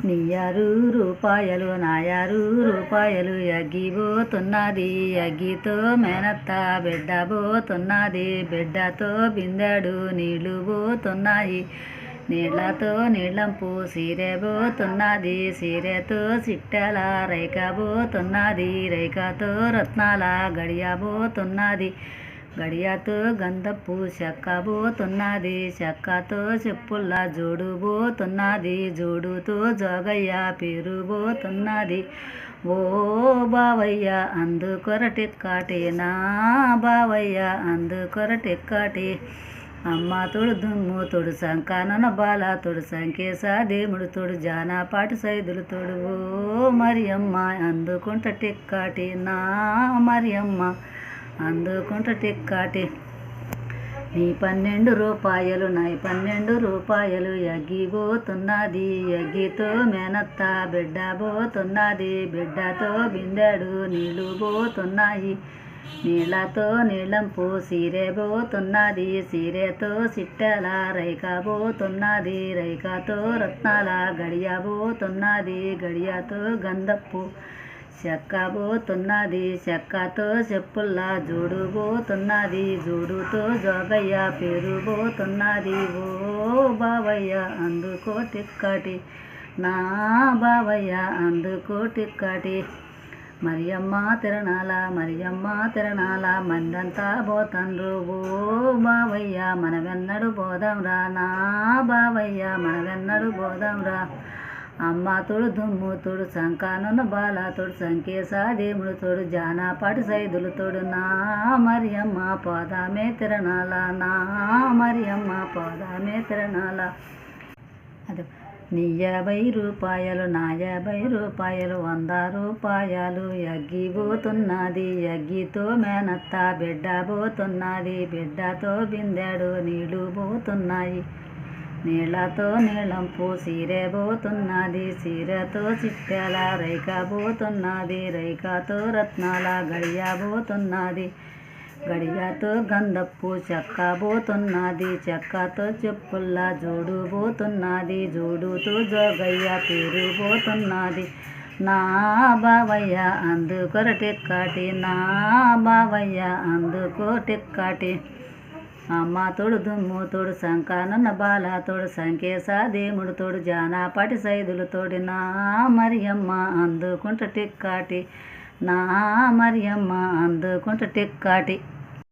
నీయారు రూపాయలు నాయారు రూపాయలు ఎగ్గిపోతున్నది ఎగ్గితో మేనత్త బిడ్డ పోతున్నది బిడ్డతో బిందెడు నీళ్లు పోతున్నాయి నీళ్లతో నీళ్ళంపు సీరె పోతున్నది సీరెతో సిట్టెల రైక పోతున్నది రైకతో రత్నాల గడియ పోతున్నది గడియతో గంధపు చెక్క పోతున్నది చెక్కతో చెప్పుల జోడు పోతున్నది జోడుతో జోగయ్య పేరు పోతున్నది ఓ బావయ్య అందుకొరటెక్కాటి నా బావయ్య అందుకొరటెక్కాటి అమ్మ తోడు దుమ్ము తోడు సంకానన బాల తోడు సంకేశ దేముడు తోడు జానాపాటి సైదులు తోడు ఓ మరియమ్మ అందుకుంట టెక్కాటి నా మరియమ్మ అందుకుంట టెక్కాటి నీ 12 రూపాయలు నాయి 12 రూపాయలు ఎగ్గిపోతున్నది ఎగ్గితో మేనత్త బిడ్డ పోతున్నది బిడ్డతో బిందెడు నీళ్లు పోతున్నాయి నీళ్లతో నీళ్ళంపు సీరె పోతున్నది సీరెతో సిట్టెల రైక పోతున్నది రైకతో రత్నాల గడియ పోతున్నది గడియతో గంధపు చెక్క పోతున్నది చెక్కతో చెప్పుల జోడు పోతున్నది జోడుతో జోగయ్య పేరు పోతున్నది ఓ బావయ్య అందుకో టిక్కటి నా బావయ్య అందుకో టిక్కటి మరియమ్మ తిరణాల మందంతా పోతండ్రు ఓ బావయ్య మనవెన్నడు పోదాంరా నా బావయ్య మనవెన్నడు పోదాంరా అమ్మ తోడు దుమ్ము తోడు సంకానున్న బాల తోడు సంకేశ దేముడు తోడు జానాపాటి సైదులు తోడు నా మరియమ్మ పోదామే తిరణాల నా మరియమ్మ పోదామే తిరణాల అదే నీ 50 రూపాయలు నా 50 రూపాయలు 100 రూపాయలు ఎగ్గిపోతున్నది ఎగ్గితో మేనత్త బిడ్డ పోతున్నది బిడ్డతో బిందెడు నీళ్లు పోతున్నాయి నీళ్లతో నీళ్ళంపు సీరె పోతున్నది సీరెతో చిట్టెల రైక పోతున్నది రైకతో రత్నాల గడియ పోతున్నది గడియతో గంధపు చెక్క పోతున్నది చెక్కతో చెప్పుల జోడు పోతున్నది జోడుతో జోగయ్య పేరు పోతున్నది నా బావయ్య అందుకొరటెక్కాటి నా బావయ్య అందుకో టెక్కాటి అమ్మ తోడు దుమ్ము తోడు సంకానన్న బాల తోడు సంకేశ దేముడు తోడు జానాపాటి సైదులు తోడు నా మరియమ్మ అందుకుంట టెక్కాటి నా మరియమ్మ అందుకుంట టెక్కాటి